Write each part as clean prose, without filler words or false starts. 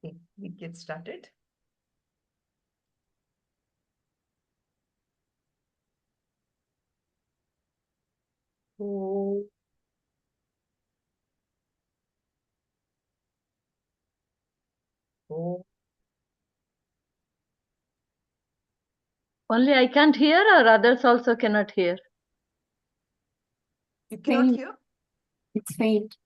Okay, we get started. Oh, oh. Only I can't hear, or others also cannot hear? You cannot Faint. hear? It's faint.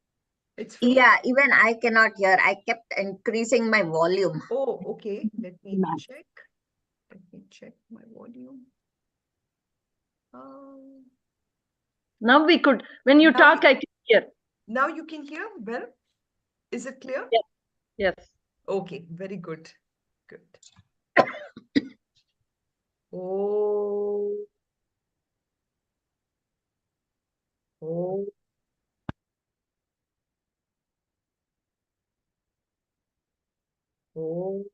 It's faint? Yeah, even I cannot hear. I kept increasing my volume. Oh, okay. Let me Nice. check. Let me check my volume. Now we could, when you Now talk, we- I can hear. Now you can hear well? Is it clear? Yes. Yes. Okay, very good. Good. Oh, oh, oh.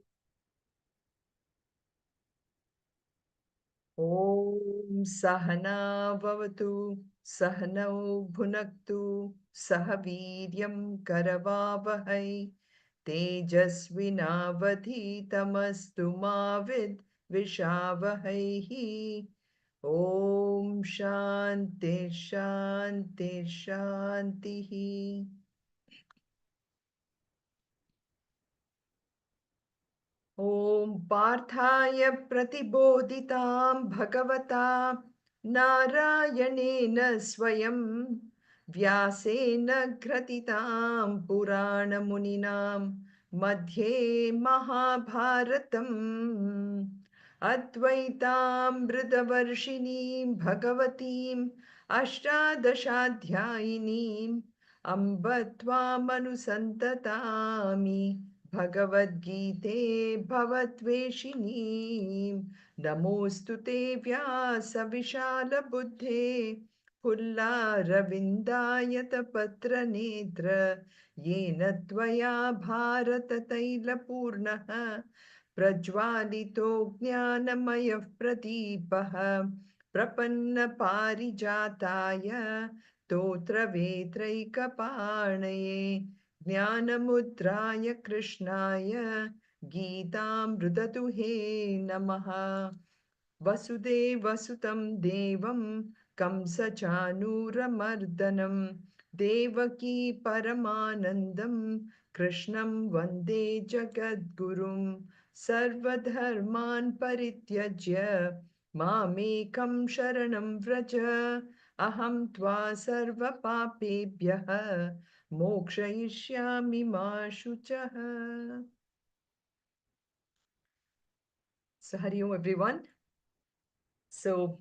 ॐ सहना भवतु सहनौ भुनक्तु सह वीर्यं करवावहै तेजस्विनावधीतमस्तु मा विद्विषावहैः ॐ शान्ति शान्ति शान्तिः ॐ पार्थाय प्रतिबोधितां भगवता नारायणेन स्वयं व्यासेन ग्रथितां पुराणमुनिनां मध्ये महाभारतम् अद्वैतामृतवर्षिणीं भगवतीम् अष्टादशाध्यायिनीम् अम्ब त्वामनुसन्ततामि भगवद्गीते भवद्वेषिणीं नमोऽस्तु ते व्यासविशालबुद्धे पुल्लारविन्दायतपत्रनेत्र येन त्वया भारततैलपूर्णः प्रज्वालितो ज्ञानमयः प्रदीपः प्रपन्नपारिजाताय स्तोत्रवेत्रैकपाणये ज्ञानमुद्राय कृष्णाय गीतामृतदुहे नमः वसुदेवसुतं देवं कंसचानूरमर्दनं देवकी परमानन्दं कृष्णं वन्दे जगद्गुरुं सर्वधर्मान् परित्यज्य मामेकं शरणं व्रज अहं त्वा सर्वपापेभ्यः मोक्षयिष्यामि मा शुचः. So Hari Om everyone. So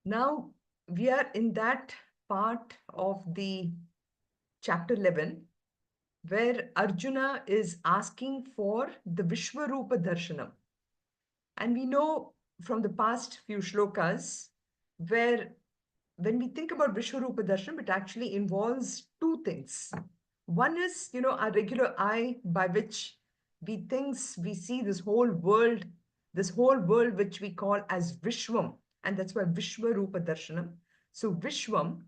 now we are in that part of the chapter 11 where Arjuna is asking for the Vishwarupa Darshanam. And we know from the past few shlokas where when we think about Vishwarupa Darshanam, it actually involves two things. One is, our regular eye by which we see this whole world which we call as Vishwam, and that's why Vishwarupa Darshanam. So Vishwam,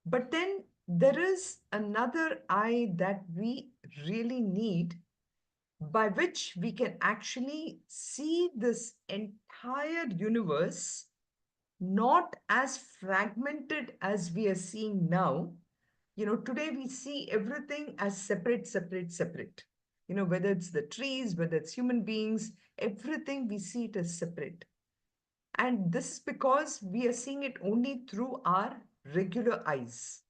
but then there is another eye that we really need by which we can actually see this entire universe not as fragmented as we are seeing now. Today we see everything as separate, separate, separate. Whether it's the trees, whether it's human beings, everything we see it as separate. And this is because we are seeing it only through our regular eyes.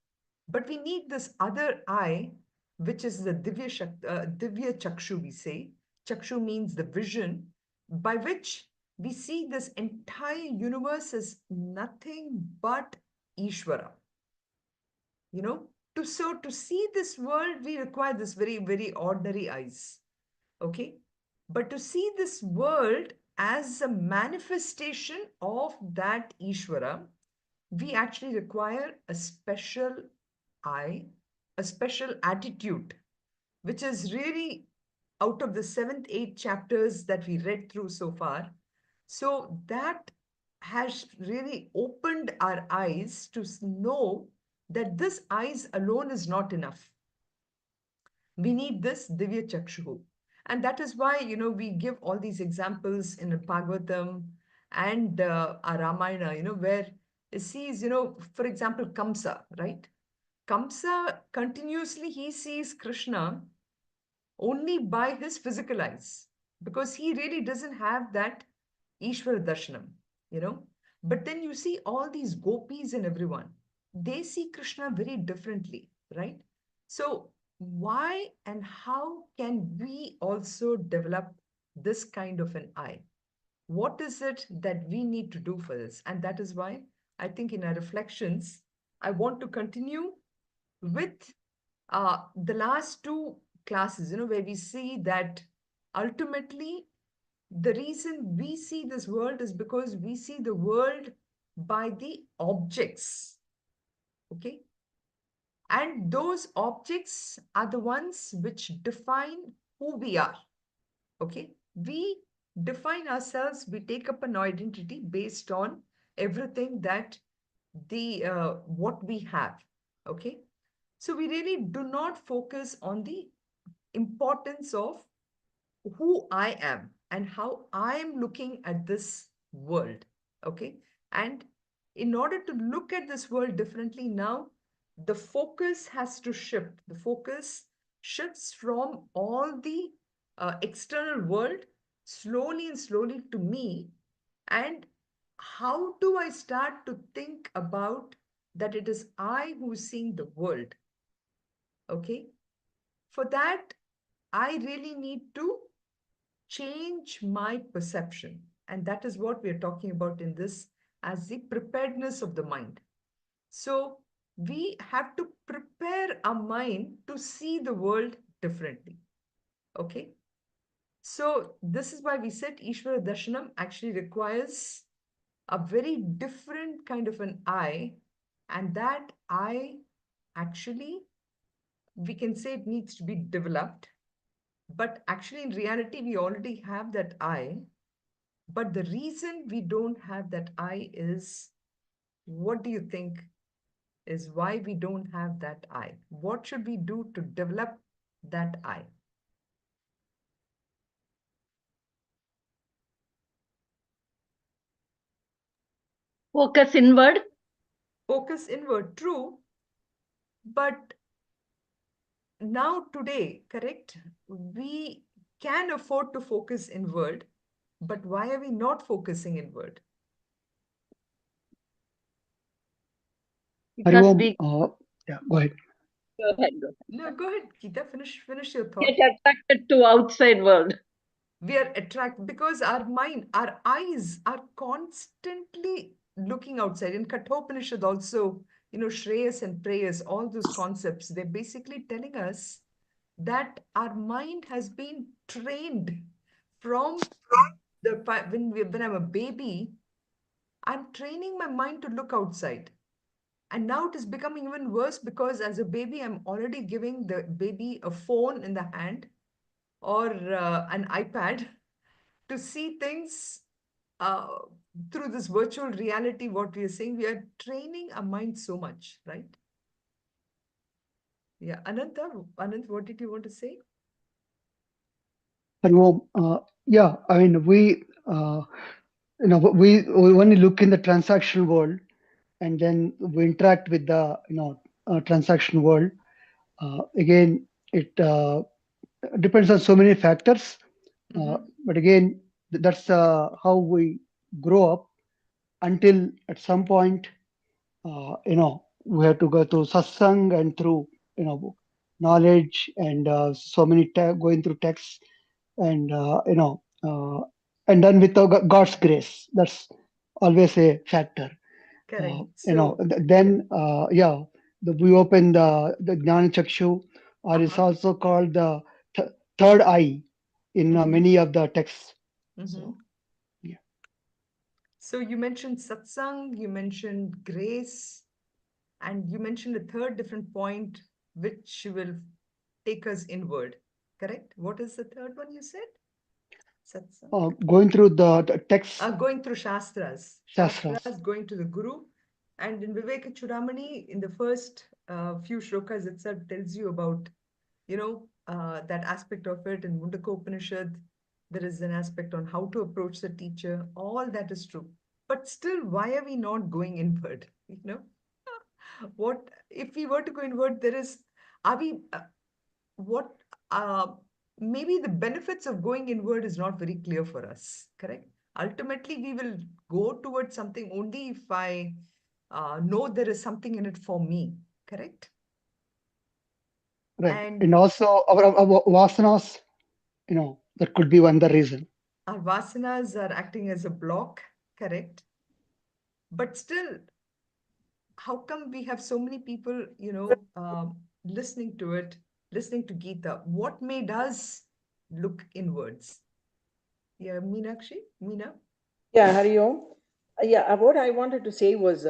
But we need this other eye, which is the Divya Chakshu, we say. Chakshu means the vision, by which we see this entire universe as nothing but Ishvara. To see this world, we require this very, very ordinary eyes. Okay? But to see this world as a manifestation of that Ishvara, we actually require a special eye, a special attitude, which is really out of the seventh, eight chapters that we read through so far. So that has really opened our eyes to know that this eyes alone is not enough. We need this Divya Chakshu. And that is why, we give all these examples in the Bhagavatam and our Ramayana, where it sees, for example, Kamsa, right? Kamsa continuously he sees Krishna only by his physical eyes because he really doesn't have that Ishvara Darshanam, you know. But then you see all these gopis and everyone, they see Krishna very differently, right? So, why and how can we also develop this kind of an eye? What is it that we need to do for this? And that is why I think in our reflections, I want to continue with the last two classes, where we see that ultimately the reason we see this world is because we see the world by the objects. Okay. And those objects are the ones which define who we are. Okay. We define ourselves, we take up an identity based on everything that the what we have. Okay. So we really do not focus on the importance of who I am and how I am looking at this world. Okay. And in order to look at this world differently now, the focus has to shift. The focus shifts from all the external world slowly and slowly to me. And how do I start to think about that it is I who is seeing the world? Okay. For that, I really need to change my perception. And that is what we are talking about in this as the preparedness of the mind. So we have to prepare our mind to see the world differently. Okay. So this is why we said Ishvara Darshanam actually requires a very different kind of an eye. And that eye actually, we can say it needs to be developed. But actually, in reality, we already have that eye. But the reason we don't have that eye is, what do you think is why we don't have that eye? What should we do to develop that eye? Focus inward. Focus inward, true. But now, today, correct, we can afford to focus inward. But why are we not focusing inward? Because Hariom, we yeah, go ahead. go ahead, go ahead. No, go ahead, Geeta, finish your thought. Get attracted to outside world. We are attracted because our mind, our eyes are constantly looking outside. In Kathopanishad also, Shreyas and prayers, all those concepts, they're basically telling us that our mind has been trained from when I'm a baby, I'm training my mind to look outside. And now it is becoming even worse because as a baby, I'm already giving the baby a phone in the hand or an iPad to see things uh, through this virtual reality. What we are saying, we are training our mind so much, right? Yeah. Anant, what did you want to say? Hariom, yeah, I mean, we only look in the transaction world and then we interact with the, transaction world. Again, it depends on so many factors. But again, that's how we grow up until at some point, we have to go through satsang and through, knowledge and so many going through texts and, and then with the God's grace. That's always a factor. Correct. So, Then, we open the Jnana Chakshu, or it's uh-huh. also called the third eye in many of the texts. So, yeah. So you mentioned satsang, you mentioned grace, and you mentioned a third different point which will take us inward. Correct? What is the third one you said? Satsang. Going through the texts, Going through Shastras. shastras. Shastras, going to the Guru. And in Viveka Chudamani, in the first few shlokas itself tells you about, that aspect of it in Mundaka Upanishad. There is an aspect on how to approach the teacher. All that is true. But still, why are we not going inward? You know, what if we were to go inward? There is, are we, what, uh, maybe the benefits of going inward is not very clear for us, correct? Ultimately, we will go towards something only if I know there is something in it for me, correct? Right. And And also our vasanas, that could be one the reason. our vasanas are acting as a block, correct? But still, how come we have so many people, listening to it, listening to Gita? What made us look inwards? Yeah, Meena? Yeah, Hari Om. Yeah, what I wanted to say was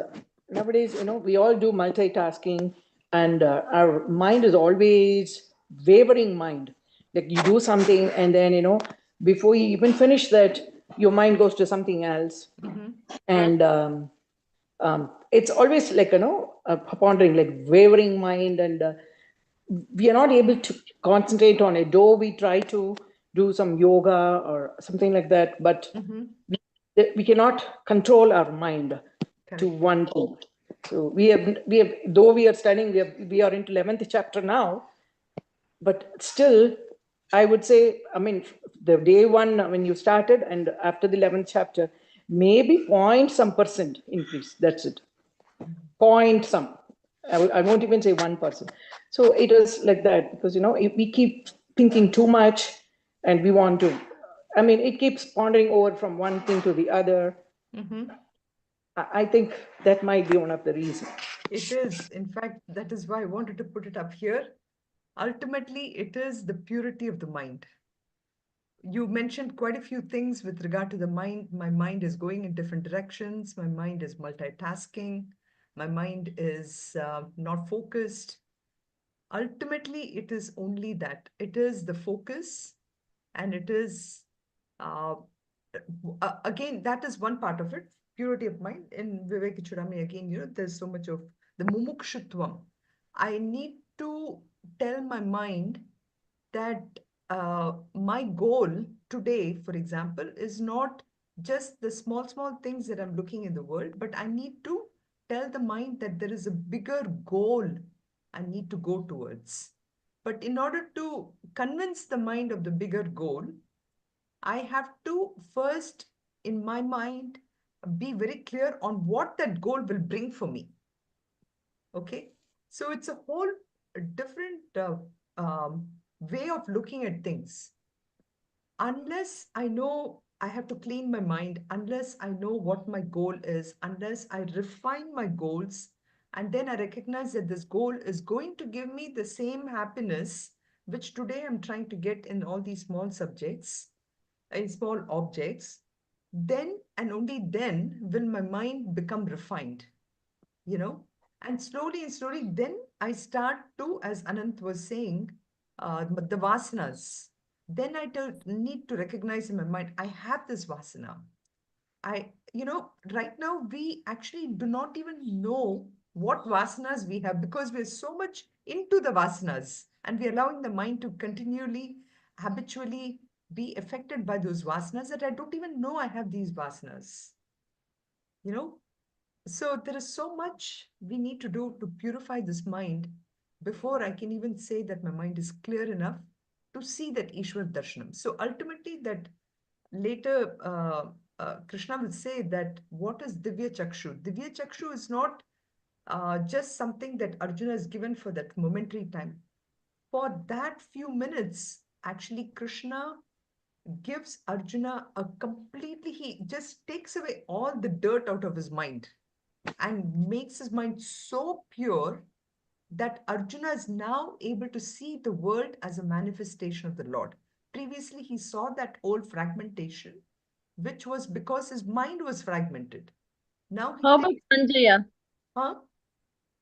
nowadays, we all do multitasking, and our mind is always wavering mind. Like you do something, and then, before you even finish that, your mind goes to something else. Mm-hmm. And it's always like, pondering, like wavering mind, and we are not able to concentrate on it, though we try to do some yoga or something like that, but Mm-hmm. we cannot control our mind to Correct. one thing. So we have though we are studying, we are into 11th chapter now, but still I would say, I mean, the day one when you started and after the 11th chapter, maybe point some percent increase, that's it. Point some, I won't even say 1%. So it is like that, because if we keep thinking too much, and we want to, I mean, it keeps pondering over from one thing to the other. Mm-hmm. I think that might be one of the reasons. It is. In fact, that is why I wanted to put it up here. Ultimately, it is the purity of the mind. You mentioned quite a few things with regard to the mind. My mind is going in different directions. My mind is multitasking. My mind is not focused. Ultimately, it is only that. It is the focus, and it is, uh, again, that is one part of it, purity of mind. In Vivek Chudami, again, there's so much of the mumukshutvam. I need to tell my mind that my goal today, for example, is not just the small, small things that I'm looking in the world, but I need to tell the mind that there is a bigger goal I need to go towards. But in order to convince the mind of the bigger goal, I have to first, in my mind, be very clear on what that goal will bring for me. Okay. So it's a whole different way of looking at things. Unless I know I have to clean my mind, unless I know what my goal is, unless I refine my goals, and then I recognize that this goal is going to give me the same happiness which today I'm trying to get in all these small subjects, in small objects, then and only then will my mind become refined, you know. And slowly, then I start to, as Anant was saying, the vasanas. Then I need to recognize in my mind, I have this vasana. Right now we actually do not even know what vasanas we have because we're so much into the vasanas and we're allowing the mind to continually, habitually be affected by those vasanas that I don't even know I have these vasanas. You know, so there is so much we need to do to purify this mind before I can even say that my mind is clear enough to see that Ishwar Darshanam. So ultimately, that later Krishna will say that what is Divya Chakshu? Divya Chakshu is not just something that Arjuna is given for that momentary time. For that few minutes, actually, Krishna gives Arjuna a completely, he just takes away all the dirt out of his mind and makes his mind so pure that Arjuna is now able to see the world as a manifestation of the Lord. Previously, he saw that old fragmentation, which was because his mind was fragmented. Now he How about thinks, Sanjaya? huh?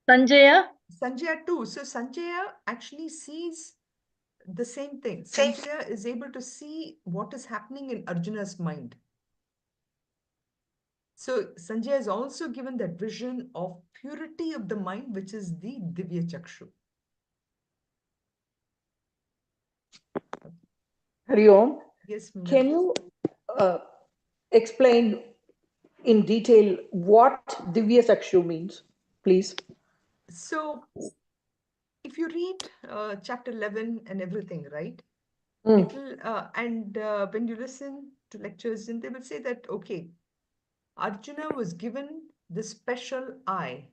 Sanjaya? Sanjaya too. So Sanjaya actually sees the same thing. Same. Sanjaya is able to see what is happening in Arjuna's mind. So Sanjay is also given that vision of purity of the mind, which is the Divya Chakshu. Hari Om, Yes, Meena. can you explain in detail what Divya Chakshu means, please? So, if you read chapter 11 and everything, right? Mm, It'll and when you listen to lectures, and they will say that okay, Arjuna was given the special eye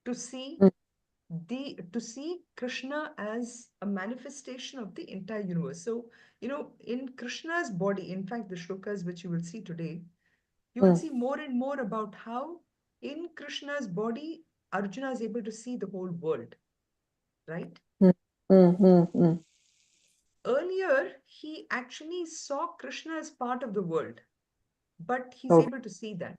to see mm, to see Krishna as a manifestation of the entire universe. So, in Krishna's body, in fact, the shlokas which you will see today, you will mm, see more and more about how in Krishna's body, Arjuna is able to see the whole world, right? mm, mm, mm, mm. Earlier, he actually saw Krishna as part of the world, but he's Okay. able to see that.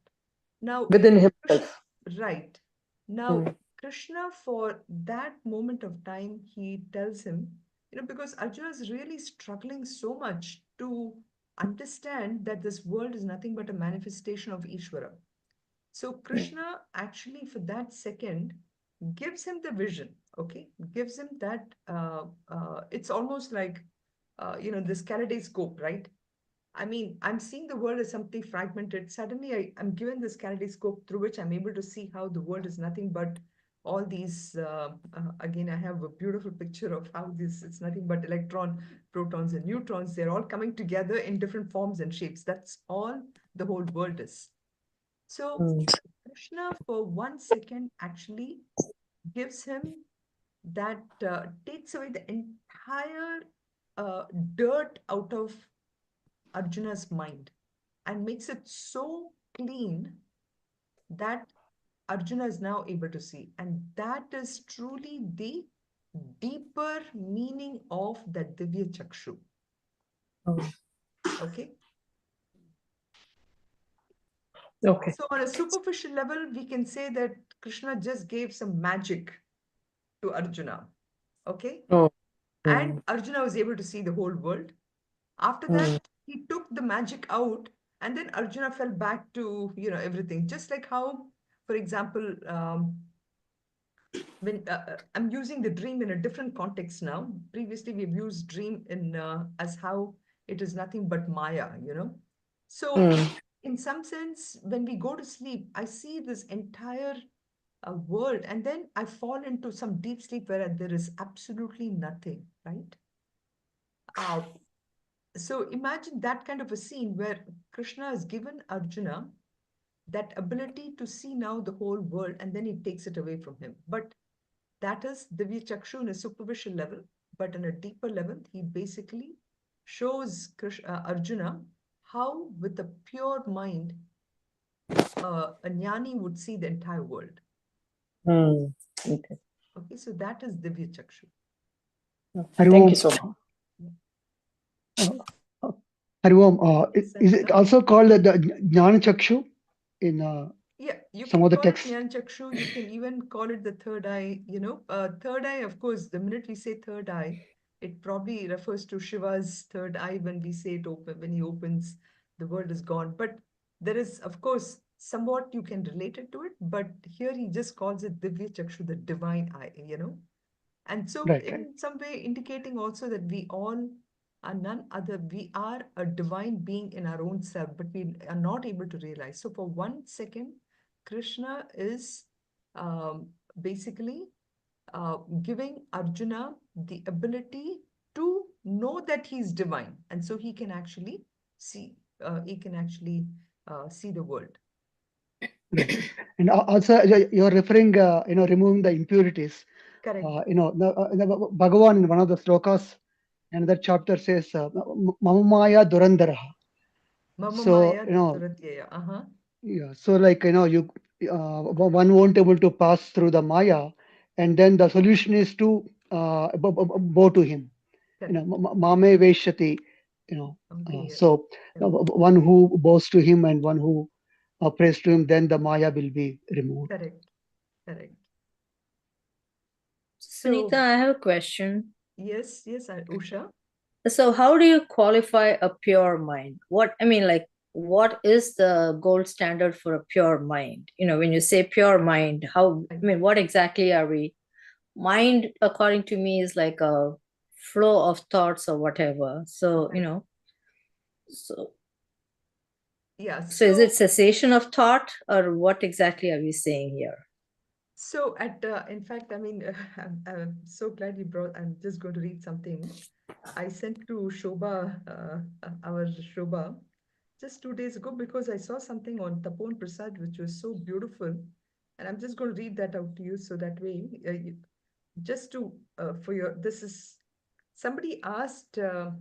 Now, Within Krishna, himself. right. Now, Mm, Krishna, for that moment of time, he tells him, because Arjuna is really struggling so much to understand that this world is nothing but a manifestation of Ishvara. So Krishna actually, for that second, gives him the vision, okay? Gives him that, it's almost like, this kaleidoscope, right? I mean, I'm seeing the world as something fragmented. Suddenly, I'm given this kaleidoscope through which I'm able to see how the world is nothing but all these. Again, I have a beautiful picture of how it's nothing but electron, protons, and neutrons. They're all coming together in different forms and shapes. That's all the whole world is. So, mm, Krishna, for 1 second, actually gives him that, takes away the entire dirt out of Arjuna's mind and makes it so clean that Arjuna is now able to see. And that is truly the deeper meaning of that Divya Chakshu. mm. Okay. Okay. So, on a superficial level, we can say that Krishna just gave some magic to Arjuna. Okay. Oh, And mm, Arjuna was able to see the whole world. After mm, that, he took the magic out, and then Arjuna fell back to, everything. Just like how, for example, when I'm using the dream in a different context now. Previously, we've used dream in as how it is nothing but Maya. So, mm, in some sense, when we go to sleep, I see this entire world, and then I fall into some deep sleep where there is absolutely nothing, right? Uh, so imagine that kind of a scene where Krishna has given Arjuna that ability to see now the whole world, and then he takes it away from him. But that is Divya Chakshu on a superficial level, but on a deeper level, he basically shows Arjuna how, with a pure mind, a jnani would see the entire world. mm. Okay. Okay, so that is Divya Chakshu. Hari Thank Om. you so much. Hari Om, Yes, is it Sanita? also called the Jnana Chakshu in Yeah, you some can other call it texts? Jnana Chakshu. You can even call it the third eye. Third eye, of course, the minute we say third eye, it probably refers to Shiva's third eye when we say it open, when he opens, the world is gone. But there is, of course, somewhat you can relate it to it. But here he just calls it Divya Chakshu, the divine eye. And so, Right, right. in some way, indicating also that we all are none other, we are a divine being in our own self, but we are not able to realize. So, for 1 second, Krishna is basically giving Arjuna the ability to know that he's divine, and so he can actually see. He can actually see the world. Right. And also, you're referring, removing the impurities. Correct. The Bhagavan in one of the slokas, another chapter says, Mamamaya Durandaraha. Mama So, Maya Duratyaya. yeah, so like, one won't able to pass through the Maya, and then the solution is to bow to him. Correct. Mame Veshyati, Ambeya. so Correct. one who bows to him and one who prays to him, then the Maya will be removed. Correct. Correct. Sunitha, So, I have a question. yes, Usha. So how do you qualify a pure mind? What is the gold standard for a pure mind? When you say pure mind, what exactly are we? Mind, according to me, is like a flow of thoughts or whatever. So, you know, so Yeah. so is it cessation of thought, or what exactly are we saying here? So in fact, I mean, I'm so glad you brought, I'm just going to read something I sent to Shobha, our Shobha, just 2 days ago, because I saw something on Tapon Prasad, which was so beautiful. And I'm just going to read that out to you so that way, just to, for your, this is, somebody asked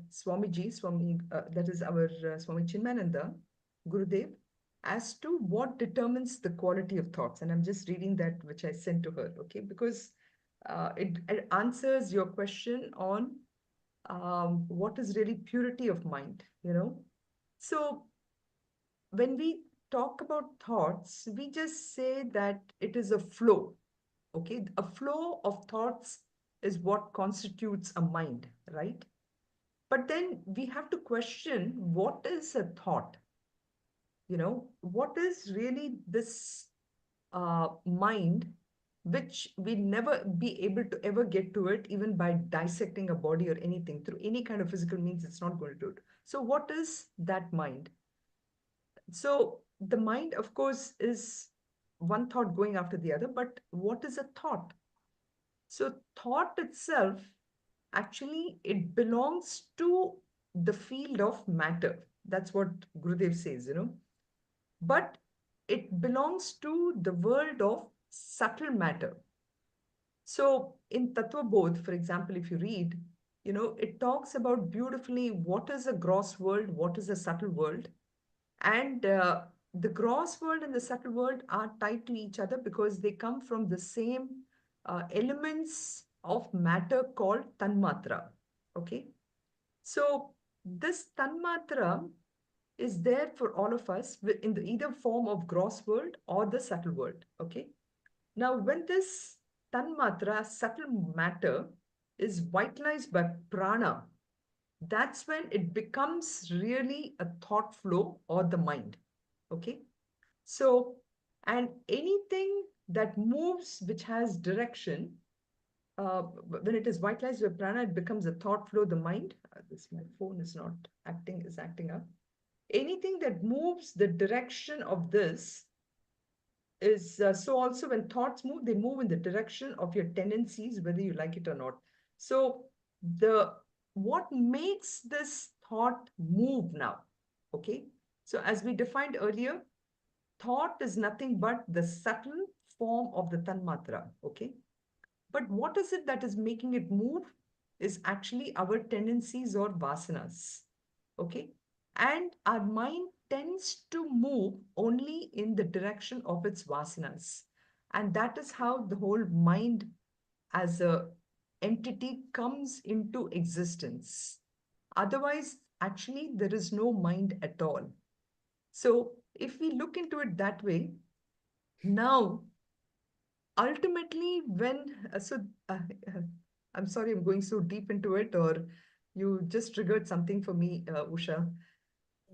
Swami, that is our Swami Chinmananda, Gurudev, as to what determines the quality of thoughts. And I'm just reading that, which I sent to her, okay? Because it answers your question on what is really purity of mind, you know? So when we talk about thoughts, we just say that it is a flow, okay? A flow of thoughts is what constitutes a mind, right? But then we have to question, what is a thought? You know, what is really this mind, which we never be able to ever get to it, even by dissecting a body or anything through any kind of physical means, it's not going to do it. So what is that mind? So the mind, of course, is one thought going after the other, but what is a thought? So thought itself, actually, it belongs to the field of matter. That's what Gurudev says, you know. But it belongs to the world of subtle matter. So in Tattva Bodh, for example, if you read, you know, it talks about beautifully what is a gross world, what is a subtle world. And the gross world and the subtle world are tied to each other because they come from the same elements of matter called tanmatra. Okay. So this tanmatra is there for all of us in the either form of gross world or the subtle world. Okay. Now, when this tanmatra, subtle matter, is vitalized by prana, that's when it becomes really a thought flow or the mind. Okay. So, and anything that moves which has direction, when it is vitalized by prana, it becomes a thought flow, the mind. This my phone is not acting up. Anything that moves the direction of this is so also when thoughts move, they move in the direction of your tendencies, whether you like it or not. So the what makes this thought move now? Okay. So as we defined earlier, thought is nothing but the subtle form of the tanmatra. Okay. But what is it that is making it move is actually our tendencies or vasanas. Okay. And our mind tends to move only in the direction of its vasanas. And that is how the whole mind as a entity comes into existence. Otherwise, actually, there is no mind at all. So if we look into it that way, now ultimately when I'm sorry I'm going so deep into it, or you just triggered something for me, Usha.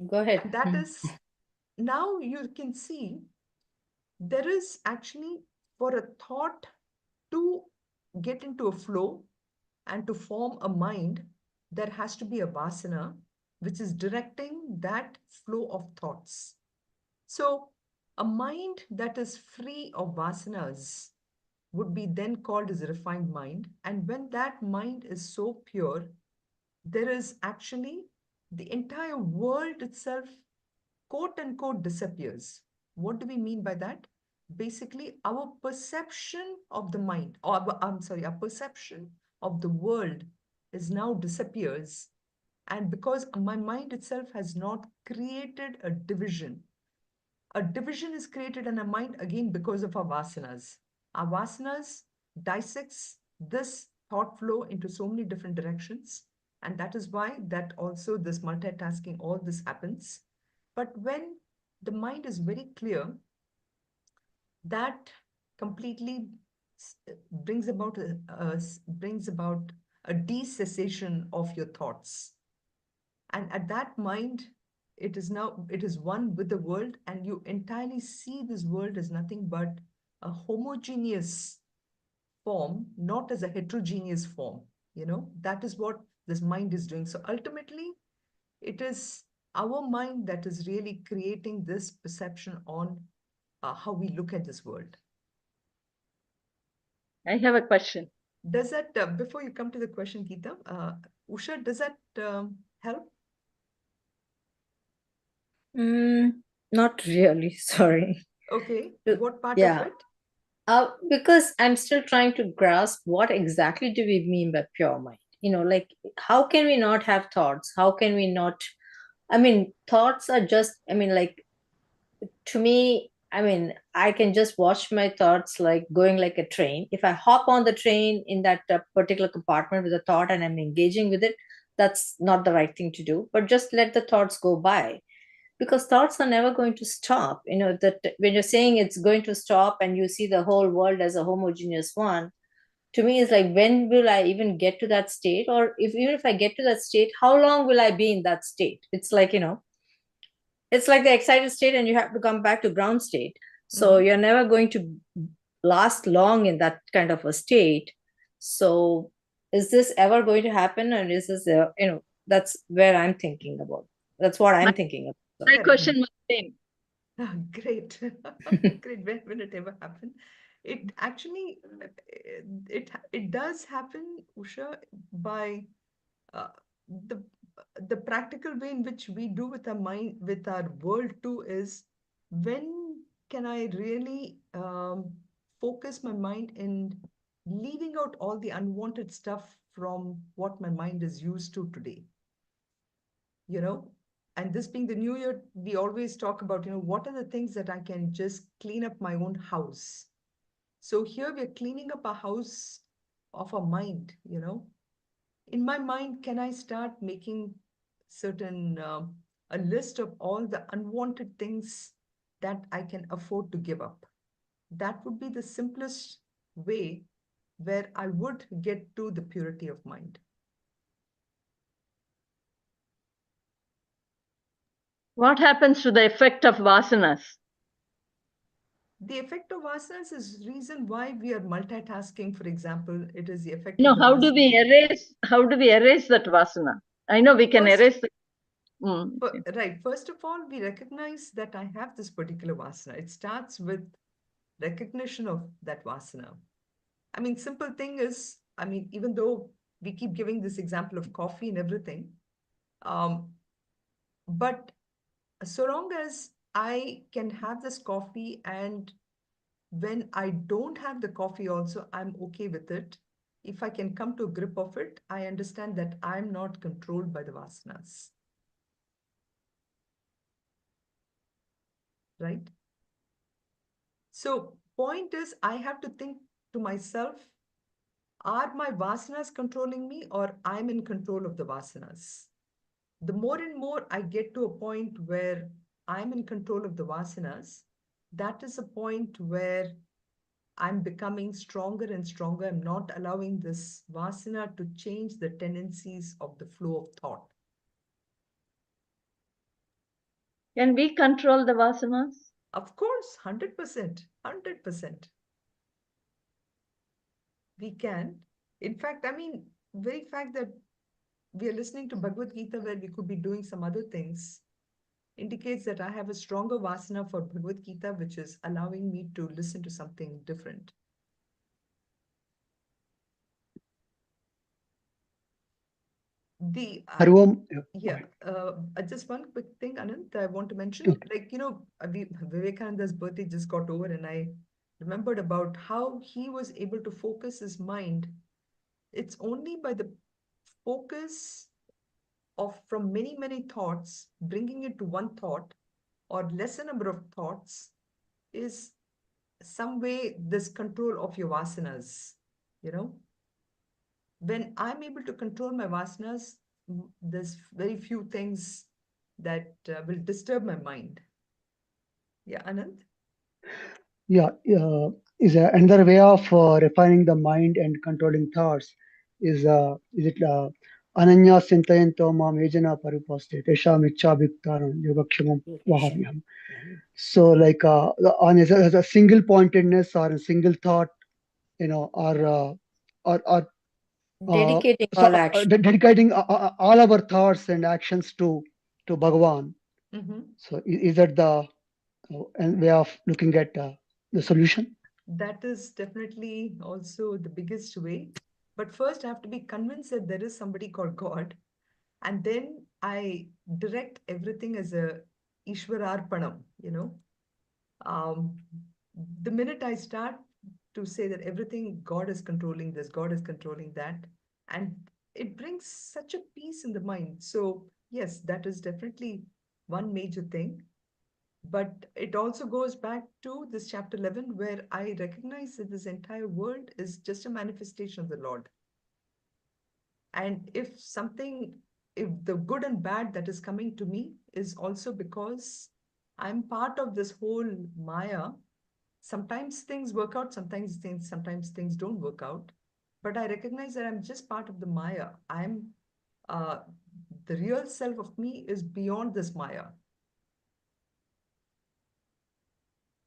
Go ahead. That is, now you can see there is actually, for a thought to get into a flow and to form a mind, there has to be a vasana which is directing that flow of thoughts. So a mind that is free of vasanas would be then called as a refined mind. And when that mind is so pure, there is actually the entire world itself, quote unquote, disappears. What do we mean by that? Basically, our perception of the mind, or I'm sorry, our perception of the world is now disappears. And because my mind itself has not created a division is created in our mind again because of our vasanas. Our vasanas dissects this thought flow into so many different directions. And that is why that also this multitasking, all this happens. But when the mind is very clear, that completely brings about a decessation of your thoughts. And at that mind, it is one with the world, and you entirely see this world as nothing but a homogeneous form, not as a heterogeneous form. That is what this mind is doing. So ultimately, it is our mind that is really creating this perception on how we look at this world. I have a question. Does that, before you come to the question, Geeta, Usha, does that help? Not really, sorry. Okay, Uh, what part yeah. of it? Because I'm still trying to grasp what exactly do we mean by pure mind? Like, how can we not have thoughts? How can we not? Thoughts are just, like, to me, I can just watch my thoughts like going like a train. If I hop on the train in that particular compartment with a thought and I'm engaging with it, that's not the right thing to do. But just let the thoughts go by, because thoughts are never going to stop. That when you're saying it's going to stop and you see the whole world as a homogeneous one, to me it's like, when will I even get to that state? Or even if I get to that state, how long will I be in that state? It's like, it's like the excited state and you have to come back to ground state. So you're never going to last long in that kind of a state. So is this ever going to happen? And is this, that's where I'm thinking about. That's what I'm thinking about. My question was same. Great. Great. When it ever happened. It actually, it does happen, Usha, by the the practical way in which we do with our mind, with our world too, is when can I really focus my mind in leaving out all the unwanted stuff from what my mind is used to today, you know? And this being the new year, we always talk about, what are the things that I can just clean up my own house? So here we're cleaning up a house of our mind, In my mind, can I start making certain, a list of all the unwanted things that I can afford to give up? That would be the simplest way where I would get to the purity of mind. What happens to the effect of vasanas? The effect of vasanas is reason why we are multitasking. For example, it is the effect No, of the how do we erase that vasana? I know we can First- erase the Right. First of all, we recognize that I have this particular vasana. It starts with recognition of that vasana. Simple thing is, even though we keep giving this example of coffee and everything, but so long as I can have this coffee, and when I don't have the coffee also, I'm okay with it. If I can come to a grip of it, I understand that I'm not controlled by the vasanas. Right? So point is, I have to think to myself, are my vasanas controlling me, or I'm in control of the vasanas? The more and more I get to a point where I'm in control of the vasanas, that is a point where I'm becoming stronger and stronger. I'm not allowing this vasana to change the tendencies of the flow of thought. Can we control the vasanas? Of course, 100%, 100%. We can. In fact, very fact that we are listening to Bhagavad Gita where we could be doing some other things indicates that I have a stronger vasana for Bhagavad Gita, which is allowing me to listen to something different. Just one quick thing, Anant, I want to mention. Okay. Vivekananda's birthday just got over, and I remembered about how he was able to focus his mind. It's only by the focus from many, many thoughts, bringing it to one thought or lesser number of thoughts is some way this control of your vasanas, When I'm able to control my vasanas, there's very few things that will disturb my mind. Yeah, Anand? Yeah, is another way of refining the mind and controlling thoughts is it ananya sintayanto mam yajana paripaste tesham ichcha bhiktaram yogakshamam vahamyam. So like on as a single pointedness or a single thought, or Dedicating all action. dedicating all our thoughts and actions to Bhagavan. Mm-hmm. So is that the way of looking at the solution? That is definitely also the biggest way. But first, I have to be convinced that there is somebody called God. And then I direct everything as a Ishwararpanam, you know. Um, the minute I start to say that everything, God is controlling this, God is controlling that, and it brings such a peace in the mind. So, yes, that is definitely one major thing. But it also goes back to this chapter 11, where I recognize that this entire world is just a manifestation of the Lord. And if the good and bad that is coming to me is also because I'm part of this whole Maya, sometimes things work out, sometimes things don't work out. But I recognize that I'm just part of the Maya. Uh, the real self of me is beyond this Maya,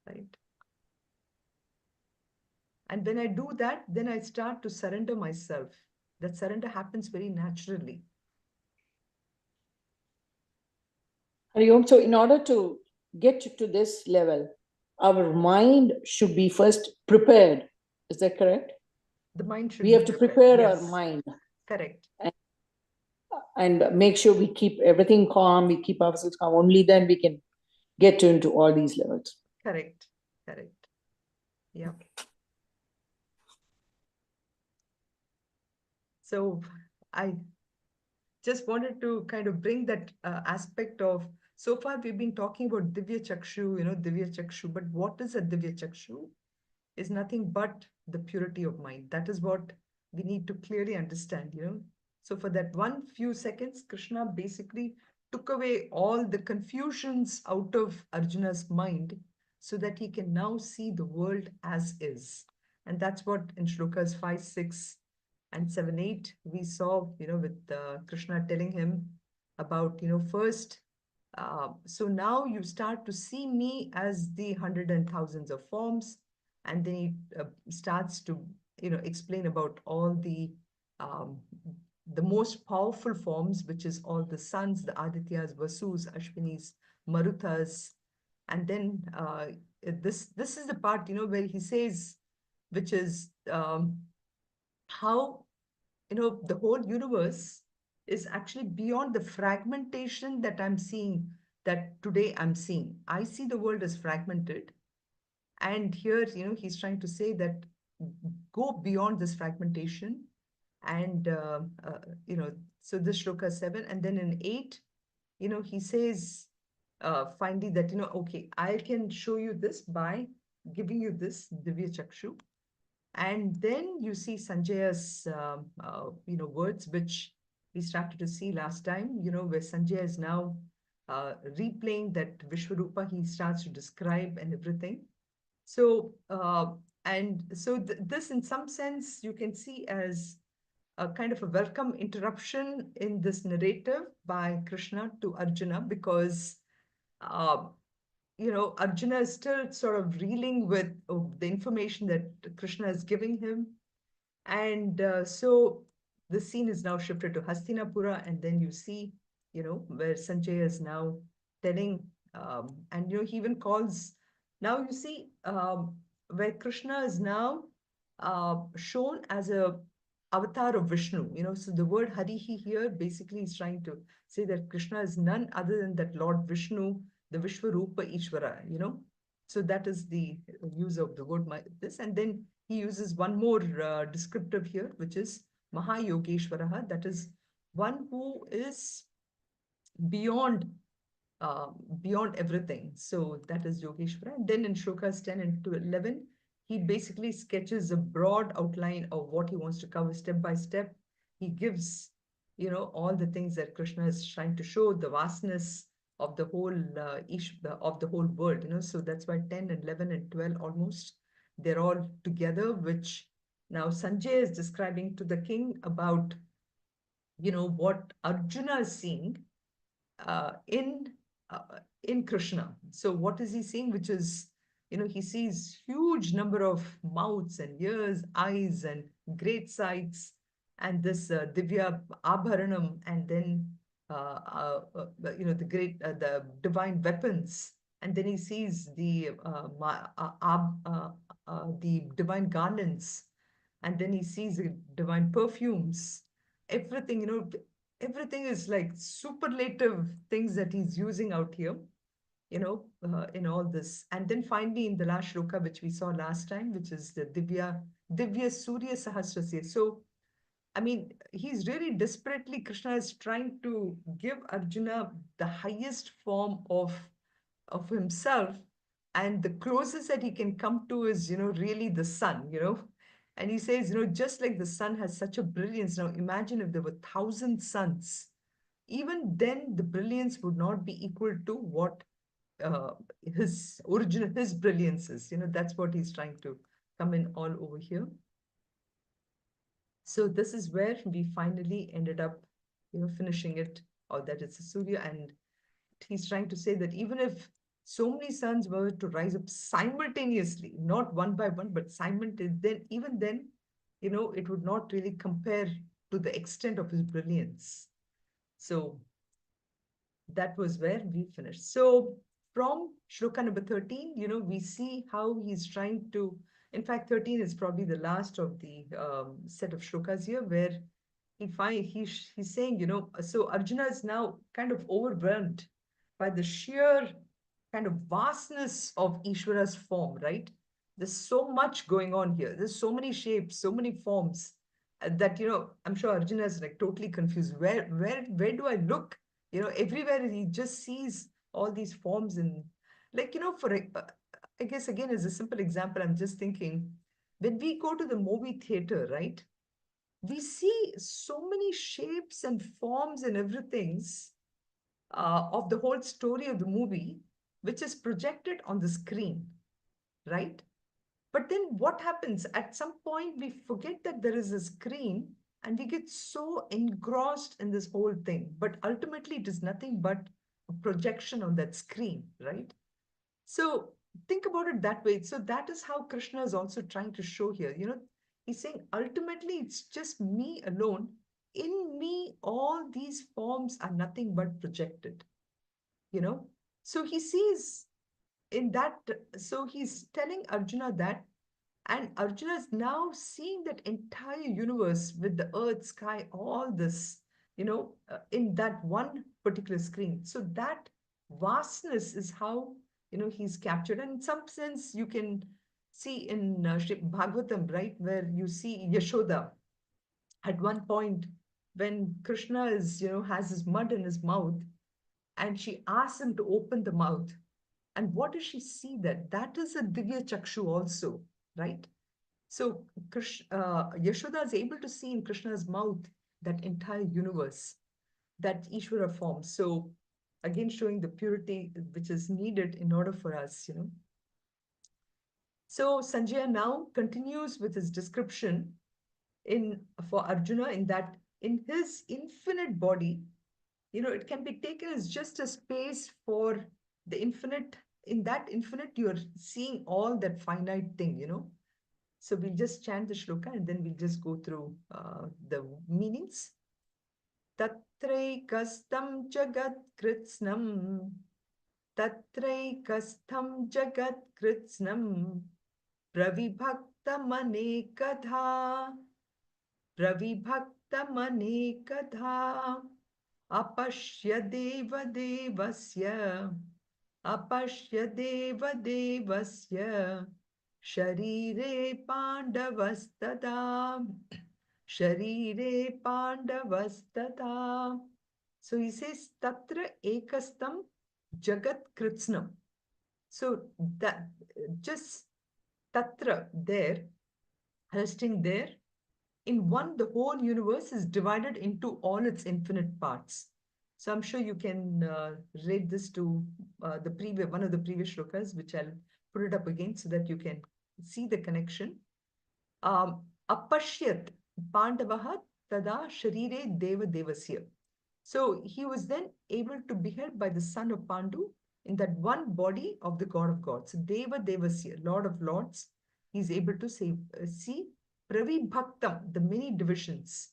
right? And when I do that, then I start to surrender myself. That surrender happens very naturally. Hari Om, so in order to get to this level, our mind should be first prepared. Is that correct? The mind should We be have to prepared. prepare our Yes, mind correct. and make sure we keep everything calm, we keep ourselves calm. Only then we can get into all these levels. Correct. Correct. Yeah. So I just wanted to kind of bring that aspect of, so far we've been talking about Divya Chakshu, Divya Chakshu, but what is a Divya Chakshu? Is nothing but the purity of mind. That is what we need to clearly understand. So for that one few seconds, Krishna basically took away all the confusions out of Arjuna's mind so that he can now see the world as is. And that's what in shlokas 5, 6, and 7, 8, we saw, with Krishna telling him about, first, so now you start to see me as the hundred and thousands of forms, and then he starts to explain about all um, the most powerful forms, which is all the suns, the Adityas, Vasus, Ashwinis, Maruthas. And then this is the part where he says, which is how the whole universe is actually beyond the fragmentation that I'm seeing, that today I'm seeing. I see the world as fragmented, and here, he's trying to say that go beyond this fragmentation. And, so this shloka 7, and then in 8, he says finally that, okay, I can show you this by giving you this Divya Chakshu. And then you see Sanjaya's, words, which we started to see last time, where Sanjaya is now replaying that Vishwarupa he starts to describe and everything. So, this, in some sense, you can see as a kind of a welcome interruption in this narrative by Krishna to Arjuna, because, uh, Arjuna is still sort of reeling with the information that Krishna is giving him. And so the scene is now shifted to Hastinapura, and then you see, where Sanjay is now telling, and he even calls. Now you see where Krishna is now shown as a avatar of Vishnu. So the word Harihi here basically is trying to say that Krishna is none other than that Lord Vishnu, the Vishwarupa Ishvara. So that is the use of the word this, and then he uses one more descriptive here, which is Mahayogeshwaraha, that is one who is beyond uh, beyond everything. So that is Yogeshwara. And then in shlokas 10 and 11, he basically sketches a broad outline of what he wants to cover step by step. He gives, all the things that Krishna is trying to show, the vastness of the whole of the whole world. So that's why 10 and 11 and 12 almost, they're all together, which now Sanjay is describing to the king about, what Arjuna is seeing uh, in in Krishna. So what is he seeing? Which is, he sees huge number of mouths and ears, eyes, and great sights. and this Divya Abharanam, and then the divine weapons, and then he sees the divine garlands, and then he sees the divine perfumes. Everything, everything is like superlative things that he's using out here, in all this. And then finally, in the last shloka, which we saw last time, which is the Divya Surya Sahasrasya. So, I mean, he's really desperately, Krishna is trying to give Arjuna the highest form of himself. And the closest that he can come to is, really the sun. And he says, just like the sun has such a brilliance. Now, imagine if there were 1,000 suns. Even then, the brilliance would not be equal to what uh, his brilliance is. That's what he's trying to come in all over here. So this is where we finally ended up, finishing it, or that it's a Surya. And he's trying to say that even if so many suns were to rise up simultaneously, not one by one, but simultaneously, then even then, it would not really compare to the extent of his brilliance. So that was where we finished. So from shloka number 13, we see how he's trying to, in fact, 13 is probably the last of the set of shlokas here, where he's saying, so Arjuna is now kind of overwhelmed by the sheer kind of vastness of Ishvara's form, right? There's so much going on here. There's so many shapes, so many forms that, I'm sure Arjuna is like totally confused. Where do I look? Everywhere he just sees all these forms and like, I guess again, as a simple example, I'm just thinking, when we go to the movie theater, right? We see so many shapes and forms and everything's of the whole story of the movie, which is projected on the screen, right? But then what happens? At some point, we forget that there is a screen and we get so engrossed in this whole thing. But ultimately, it is nothing but a projection on that screen, right? So think about it that way. So that is how Krishna is also trying to show here. He's saying ultimately it's just me alone. In me, all these forms are nothing but projected. So he sees in that, so he's telling Arjuna that, and Arjuna is now seeing that entire universe with the earth, sky, all this, in that one particular screen. So that vastness is how, he's captured. And in some sense, you can see in Bhagavatam, right, where you see Yashoda at one point when Krishna is, has his mud in his mouth, and she asks him to open the mouth. And what does she see there? That is a Divya Chakshu also, right? So Yashoda is able to see in Krishna's mouth that entire universe, that Ishvara form. So again, showing the purity which is needed in order for us. So Sanjaya now continues with his description for Arjuna in that in his infinite body, it can be taken as just a space for the infinite. In that infinite, you're seeing all that finite thing. So we'll just chant the shloka and then we'll just go through the meanings. Tatraikastam jagat kritsnam. Tatraikastam jagat kritsnam. Pravibhaktamanekadha. Pravibhaktamanekadha. Apashya deva devasya. Apashya deva devasya. Sharire pandavastada. Sharire pandavastada. So he says, Tatra ekastam jagat kritsnam. So that just Tatra there, resting there, in one, the whole universe is divided into all its infinite parts. So I'm sure you can read this to one of the previous shlokas, which I'll put it up again so that you can see the connection. Apashyat Pandavaha tada sharire deva devasya. So he was then able to be held by the son of Pandu in that one body of the God of gods. Deva devasya, Lord of lords. He's able to see Pravibhaktam, the many divisions.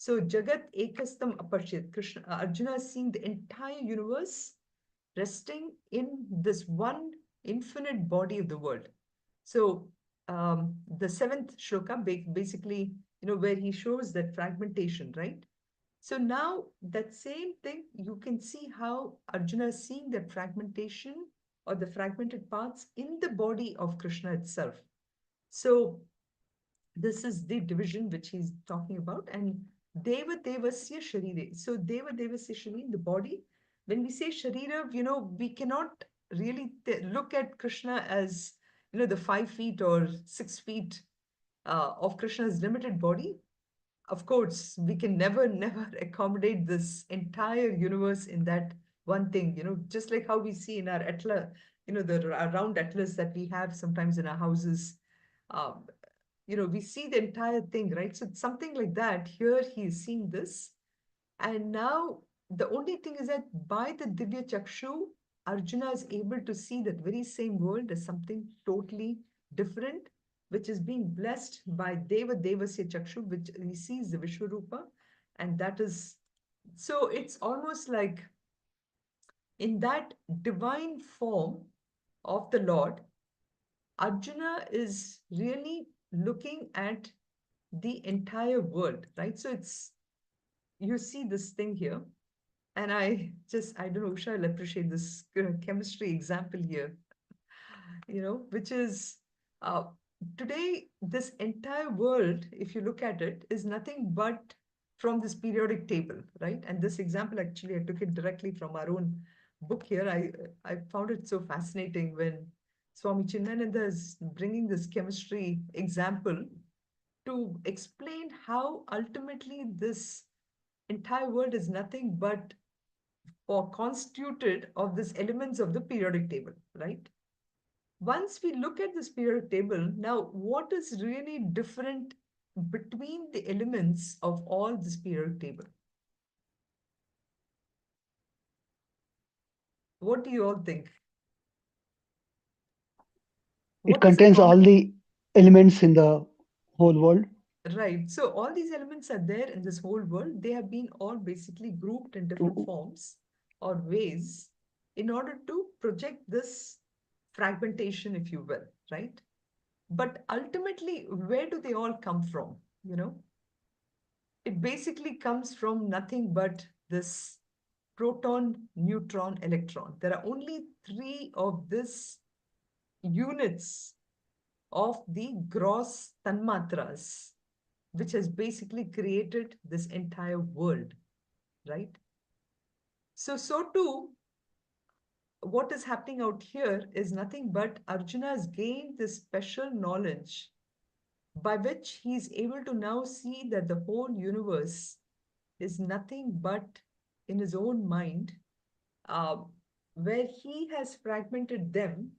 So Jagat Ekastam Apashyat. Arjuna is seeing the entire universe resting in this one infinite body of the world. So the seventh shloka, basically, where he shows that fragmentation, right? So now that same thing, you can see how Arjuna is seeing that fragmentation or the fragmented parts in the body of Krishna itself. So this is the division which he's talking about. And Deva Devasya Sharire. So Deva Devasya Sharire, the body. When we say Sharira, we cannot really look at Krishna as, the 5 feet or 6 feet of Krishna's limited body. Of course, we can never, never accommodate this entire universe in that one thing, just like how we see in our atlas, the round atlas that we have sometimes in our houses. Um, we see the entire thing, right? So it's something like that. Here he is seeing this. And now the only thing is that by the Divya Chakshu, Arjuna is able to see that very same world as something totally different, which is being blessed by Deva Devasya Chakshu, which he sees the Vishwarupa. And that is, so it's almost like in that divine form of the Lord, Arjuna is really looking at the entire world, right? So you see this thing here. And I don't know, Usha will appreciate this chemistry example here, which is uh, today, this entire world, if you look at it, is nothing but from this periodic table, right? And this example, actually, I took it directly from our own book here. I found it so fascinating when Swami Chinmayananda is bringing this chemistry example to explain how ultimately this entire world is nothing but or constituted of these elements of the periodic table, right? Once we look at this periodic table, now what is really different between the elements of all this periodic table? What do you all think? It What is a contains all common? the elements in the whole world. Right. So all these elements are there in this whole world. They have been all basically grouped in different forms or ways in order to project this fragmentation, if you will, right? But ultimately, where do they all come from? It basically comes from nothing but this proton, neutron, electron. There are only 3 of these units of the gross tanmatras, which has basically created this entire world, right? So too, what is happening out here is nothing but Arjuna has gained this special knowledge by which he is able to now see that the whole universe is nothing but in his own mind, uh, where he has fragmented them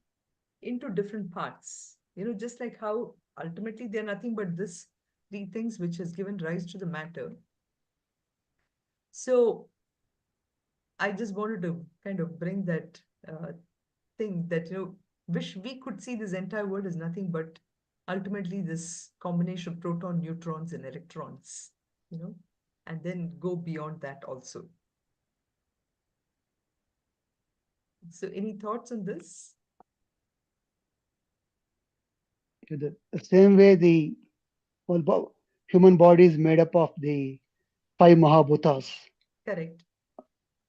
into different parts. Just like how ultimately they're nothing but this 3 things which has given rise to the matter. So I just wanted to kind of bring that thing that, wish we could see this entire world as nothing but ultimately this combination of proton, neutrons, and electrons, and then go beyond that also. So any thoughts on this? The same way, the whole human body is made up of the 5 Mahabhutas, Correct.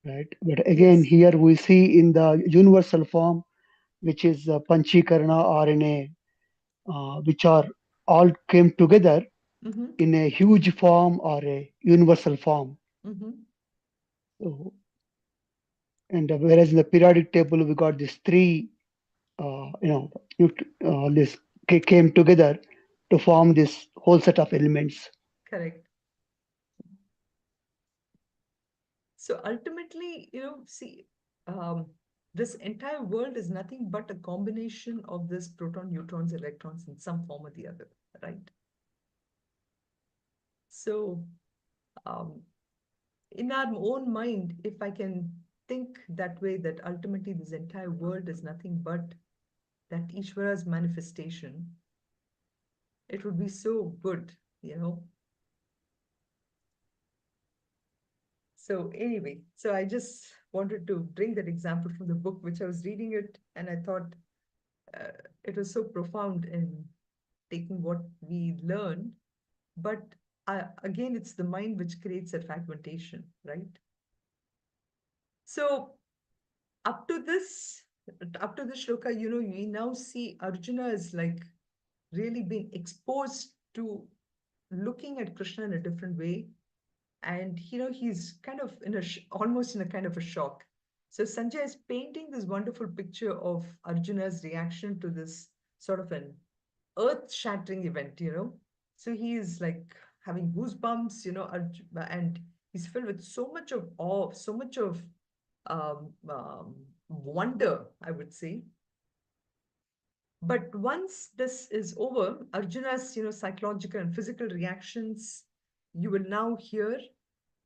right? But again, Yes. here we see in the universal form, which is Panchikarana RNA, which are all came together Mm-hmm. in a huge form or a universal form. Mm-hmm. So, and whereas in the periodic table we got these 3, uh, you know, this came together to form this whole set of elements. Correct. So ultimately, see, this entire world is nothing but a combination of this proton, neutrons, electrons in some form or the other, right? So, um, in our own mind, if I can think that way, that ultimately this entire world is nothing but that Ishvara's manifestation, it would be so good, So anyway, so I just wanted to bring that example from the book, which I was reading it, and I thought uh, it was so profound in taking what we learn. But again, it's the mind which creates that fragmentation, right? So up to this, up to this shloka, we now see Arjuna is like really being exposed to looking at Krishna in a different way. And, he's kind of almost in a kind of a shock. So Sanjay is painting this wonderful picture of Arjuna's reaction to this sort of an earth-shattering event. So he is like having goosebumps, and he's filled with so much of awe, so much of wonder, I would say. But once this is over, Arjuna's, psychological and physical reactions, you will now hear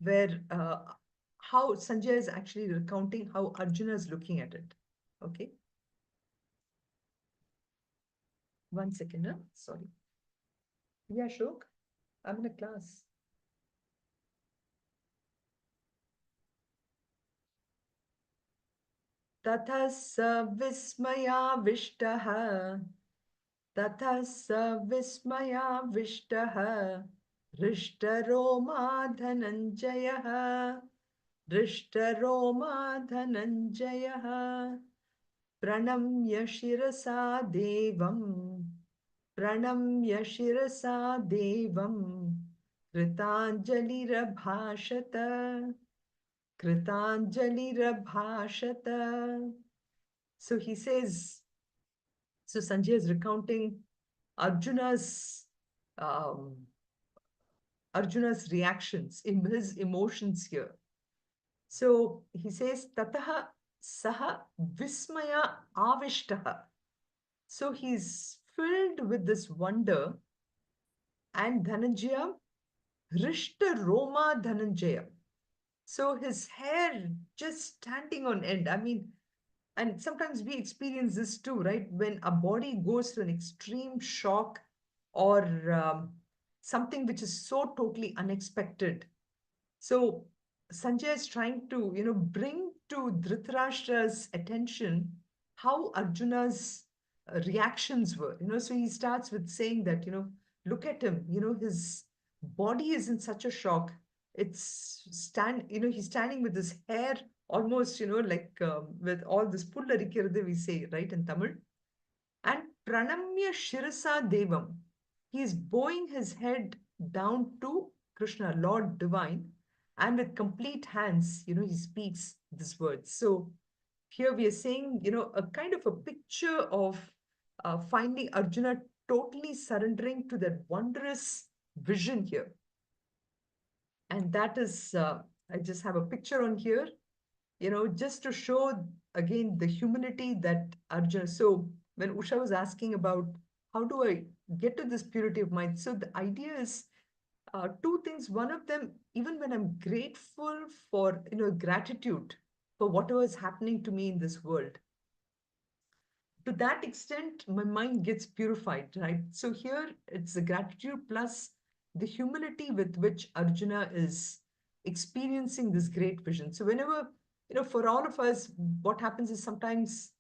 where how Sanjay is actually recounting how Arjuna is looking at it. Okay. 1 second, huh? Sorry. Yeah, Shok, I'm in a class. ततः स विस्मयाविष्टः ततः स विस्मयाविष्टः हृष्टरोमा धनञ्जयः हृष्टरोमा धनञ्जयः प्रणम्य शिरसा देवम् प्रणम्य शिरसा देवम् कृताञ्जलिरभाषत कृताञ्जलिरभाषत. So he says, so Sanjay is recounting Arjuna's um, Arjuna's reactions, in his emotions here. So he says, Tataha Saha Vismaya Avishtaha. So he's filled with this wonder, and Dhananjaya, Rishta Roma Dhananjaya. So his hair just standing on end. I mean, and sometimes we experience this too, right? When a body goes through an extreme shock or something which is so totally unexpected. So Sanjay is trying to, bring to Dhritarashtra's attention how Arjuna's reactions were. So he starts with saying that, look at him, his body is in such a shock. He's standing with his hair almost, like with all this pullarikiradu we say, right, in Tamil. And pranamya shirasa devam. He is bowing his head down to Krishna, Lord Divine, and with complete hands, he speaks these words. So here we are saying, a kind of a picture of finding Arjuna totally surrendering to that wondrous vision here. And that is, I just have a picture on here, just to show again the humility that Arjuna. So when Usha was asking about how do I get to this purity of mind, so the idea is two things. One of them, even when I'm grateful for, gratitude for whatever is happening to me in this world, to that extent, my mind gets purified, right? So here it's the gratitude plus the humility with which Arjuna is experiencing this great vision. So whenever, for all of us, what happens is sometimes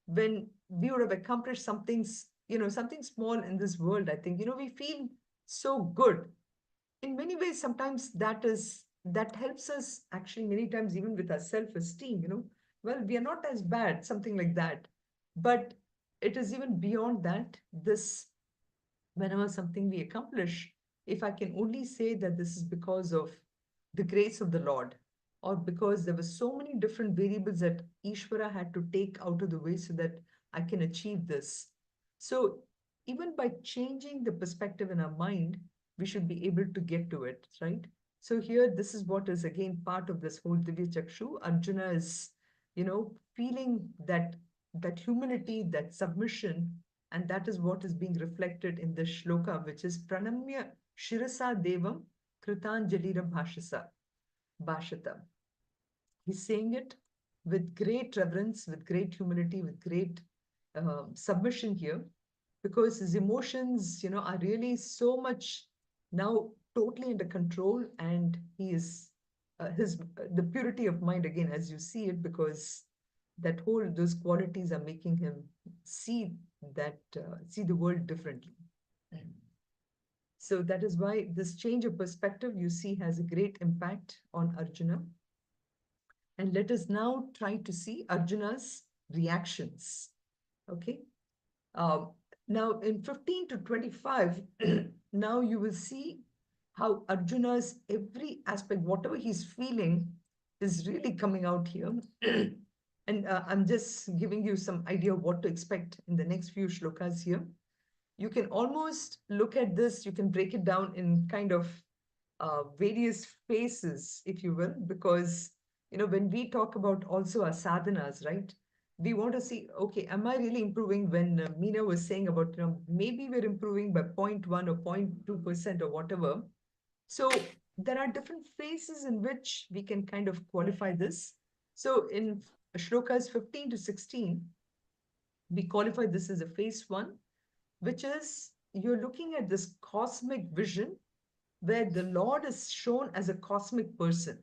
when we would have accomplished something small in this world, I think, we feel so good. In many ways, sometimes that helps us actually many times even with our self-esteem, well, we are not as bad, something like that. But it is even beyond that. This, whenever something we accomplish, if I can only say that this is because of the grace of the Lord, or because there were so many different variables that Ishvara had to take out of the way so that I can achieve this. So even by changing the perspective in our mind, we should be able to get to it, right? So here, this is what is again part of this whole Divya Chakshu. Arjuna is, feeling that humility, that submission, and that is what is being reflected in this shloka, which is Pranamya Shirasa Devam Kritanjalira Bhashata. He's saying it with great reverence, with great humility, with great submission here, because his emotions, are really so much now totally under control, and he is the purity of mind again as you see it, because those qualities are making him see the world differently. So that is why this change of perspective you see has a great impact on Arjuna. And let us now try to see Arjuna's reactions. Okay. Now in 15 to 25, now you will see how Arjuna's every aspect, whatever he's feeling, is really coming out here. And I'm just giving you some idea of what to expect in the next few shlokas here. You can almost look at this, you can break it down in kind of various phases, if you will, because, when we talk about also our sadhanas, right? We want to see, okay, am I really improving? When Meena was saying about, maybe we're improving by 0.1 or 0.2% or whatever. So there are different phases in which we can kind of qualify this. So in shlokas 15 to 16, we qualify this as a phase 1, which is you're looking at this cosmic vision where the Lord is shown as a cosmic person.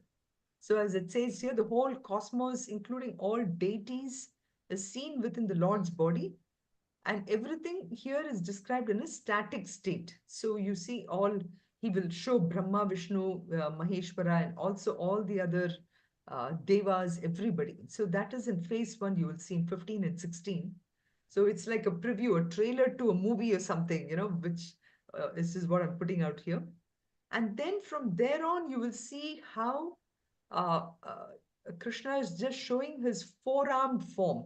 So as it says here, the whole cosmos, including all deities, is seen within the Lord's body. And everything here is described in a static state. So you see he will show Brahma, Vishnu, Maheshwara, and also all the other devas, everybody. So that is in phase 1, you will see in 15 and 16. So it's like a preview, a trailer to a movie or something, which this is what I'm putting out here. And then from there on, you will see how Krishna is just showing his four-armed form.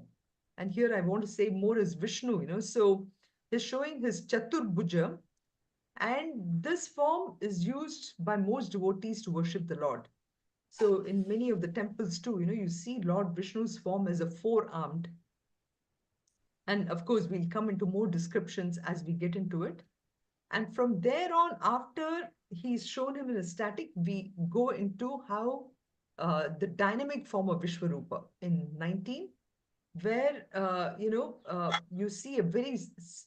And here I want to say more as Vishnu, so he's showing his Chaturbhuja. And this form is used by most devotees to worship the Lord. So in many of the temples too, you see Lord Vishnu's form as a four-armed. And of course, we'll come into more descriptions as we get into it. And from there on, after he's shown him in a static, we go into how the dynamic form of Vishwarupa in 19, where, you see a very,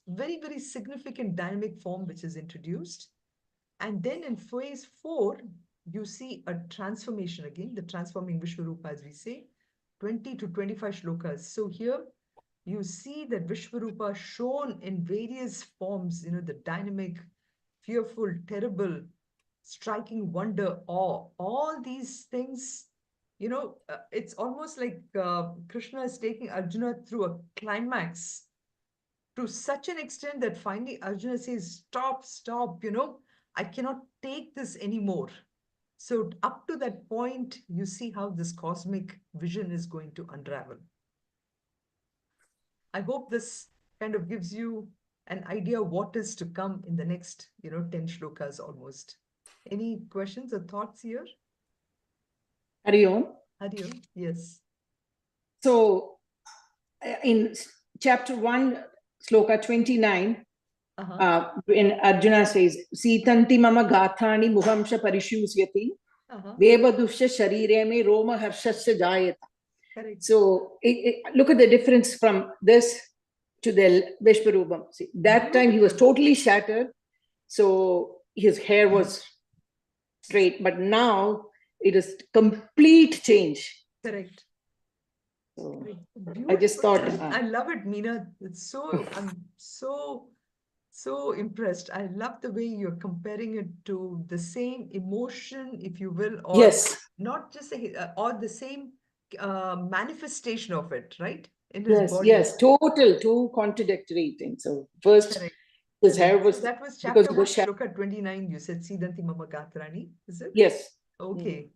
very, very significant dynamic form which is introduced. And then in phase 4, you see a transformation again, the transforming Vishwarupa, as we say, 20 to 25 shlokas. So here, you see that Vishwarupa shown in various forms, the dynamic, fearful, terrible, striking wonder, awe, all these things, it's almost like Krishna is taking Arjuna through a climax to such an extent that finally Arjuna says, stop, stop, I cannot take this anymore. So up to that point, you see how this cosmic vision is going to unravel. I hope this kind of gives you an idea of what is to come in the next, 10 shlokas almost. Any questions or thoughts here? Hari Om. Hari Om, yes. So in chapter 1, sloka 29, when Arjuna says, Sitanti mama gathani muhamsha parishusyati, vebadusha sharire me roma harshasya jayata. Correct. So look at the difference from this to the Vishwarupam. See, that time he was totally shattered, so his hair was straight, but now it is complete change. Correct. So Beautiful. I just thought, I love it, Meena. I'm so impressed. I love the way you're comparing it to the same emotion, if you will, or yes, not just or the same manifestation of it, right? In his yes, body. yes, total, two contradictory things. So first, Correct. his hair was So that was because chapter it 1, was shloka 29. You said Siddhanti Mama Gatrani, is it? yes. Okay.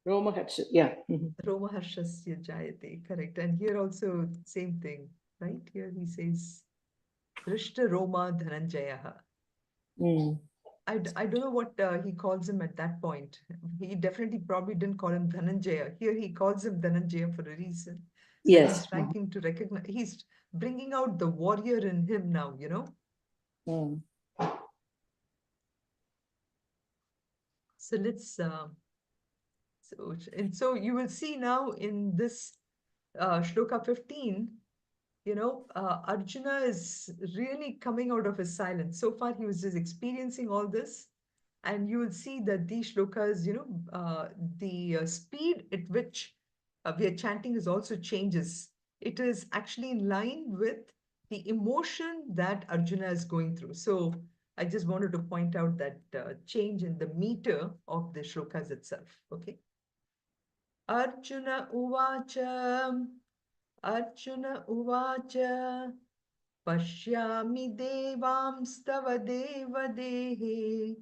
Roma Harsha, yeah. Roma Harshasya Jayate, correct. And here also same thing, right? Here he says Drishta Roma Dhananjayaha. I don't know what he calls him at that point. He definitely probably didn't call him Dhananjaya. Here he calls him Dhananjaya for a reason. So Yes. he's trying to recognize, he's bringing out the warrior in him now, So let's, so you will see now in this shloka 15, Arjuna is really coming out of his silence. So far, he was just experiencing all this. And you will see that these shlokas, the speed at which we are chanting is also changes. It is actually in line with the emotion that Arjuna is going through. So I just wanted to point out that change in the meter of the shlokas itself. Okay. Arjuna Uvacha, Arjuna Uvacha, Pashyami Devamstava Devadehe,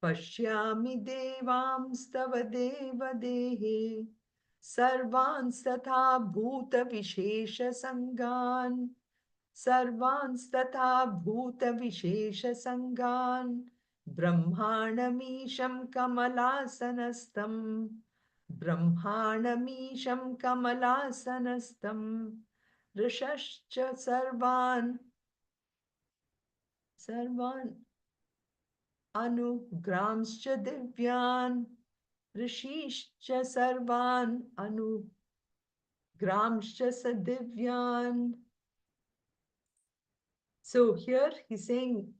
Pashyami Devamstava Devadehe, Sarvanstatha Bhuta Vishesha Sangan, Sarvanstatha Bhuta Vishesha Sangan, Brahmanamisham Kamalasanastam, Brahmanamisham Kamalasanastam, Rishascha Sarvan Anugramscha Divyan, Rishishcha Sarvan Anugramscha Sadivyan. So here he's saying,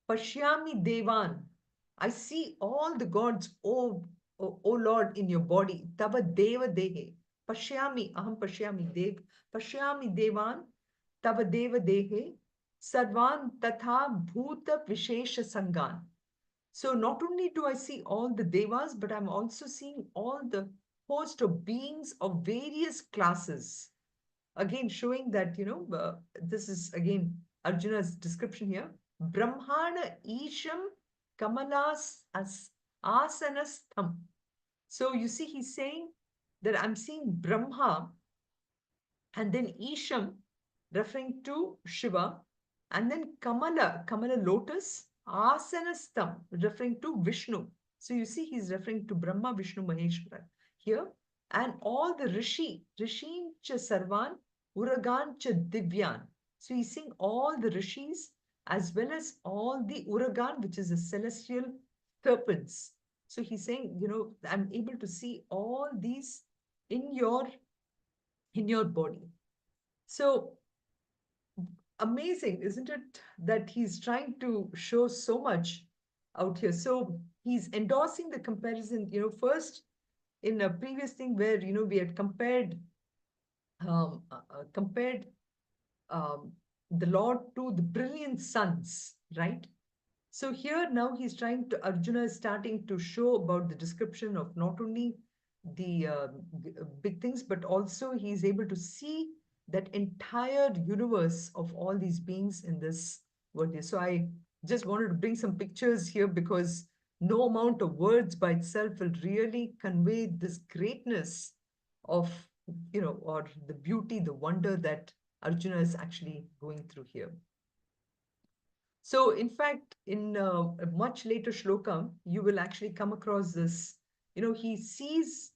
Pashyami Devan. I see all the gods, O Lord, in your body. Tava Deva Dehe. Pashyami, Aham Pashyami Dev. Pashyami Devan, Tava Deva Dehe. Sarvan Tatha Bhuta Vishesha Sangan. So not only do I see all the devas, but I'm also seeing all the host of beings of various classes. Again, showing that, this is again Arjuna's description here. Brahmana Isham Kamalas Asanastham. So you see, he's saying that I'm seeing Brahma and then Isham referring to Shiva, and then Kamala lotus, Asanastam referring to Vishnu. So you see, he's referring to Brahma, Vishnu, Maheshwara here, and all the Rishim cha Sarvan, Uragan cha Divyan. So he's seeing all the rishis as well as all the Uragan, which is the celestial serpents. So he's saying, I'm able to see all these in your body. So amazing, isn't it, that he's trying to show so much out here. So he's endorsing the comparison, first in a previous thing where, we had compared the Lord to the brilliant suns, right? So here now he's trying to, Arjuna is starting to show about the description of not only the big things, but also he's able to see that entire universe of all these beings in this world here. So I just wanted to bring some pictures here because no amount of words by itself will really convey this greatness of, or the beauty, the wonder that Arjuna is actually going through here. So in fact, in a much later shloka, you will actually come across this, he sees,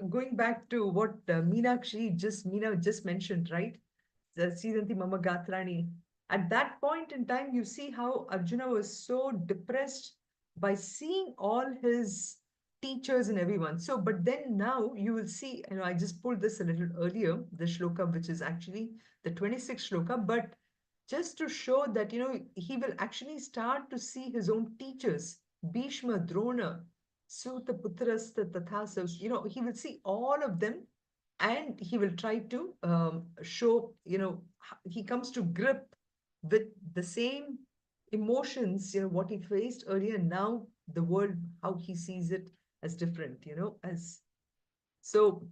going back to what Meena just mentioned, right? Sidanti Mama Gatrani. At that point in time, you see how Arjuna was so depressed by seeing all his teachers and everyone. So, but then now you will see, I just pulled this a little earlier, the shloka, which is actually the 26th shloka, but just to show that, he will actually start to see his own teachers, Bhishma, Drona, Suta, Putrasta, Tathasa, he will see all of them and he will try to show, he comes to grip with the same emotions, what he faced earlier, now the world, how he sees it as different, as. So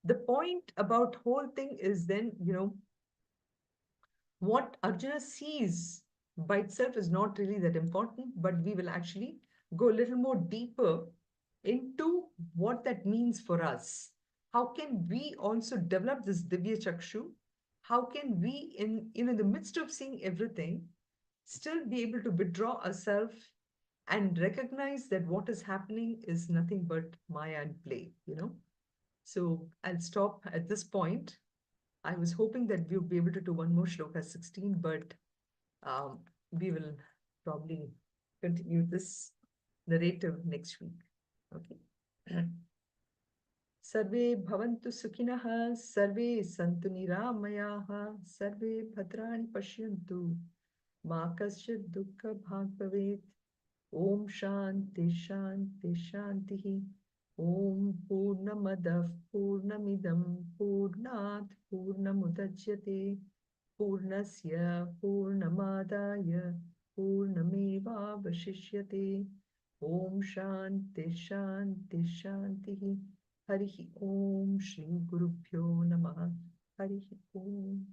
the point about whole thing is then, what Arjuna sees by itself is not really that important, but we will actually go a little more deeper into what that means for us. How can we also develop this Divya Chakshu? How can we, in the midst of seeing everything, still be able to withdraw ourselves and recognize that what is happening is nothing but Maya and play, So I'll stop at this point. I was hoping that we'll be able to do one more shloka 16, but we will probably continue this narrative next week. Okay. Sarve bhavantu sukhinah, sarve santu niramayaha, sarve bhadrani pashyantu, ma kasyat dukkha bhag bhavet. Om Shanti Shanti Shanti. Om Purnamadah Purnamidam Purnat Purnamudachyate Purnasya Purnamadaya Purnamevavashishyate. Om Shanti Shanti Shanti. Harihi Om Shri Gurubhyo Namaha. Harihi Om.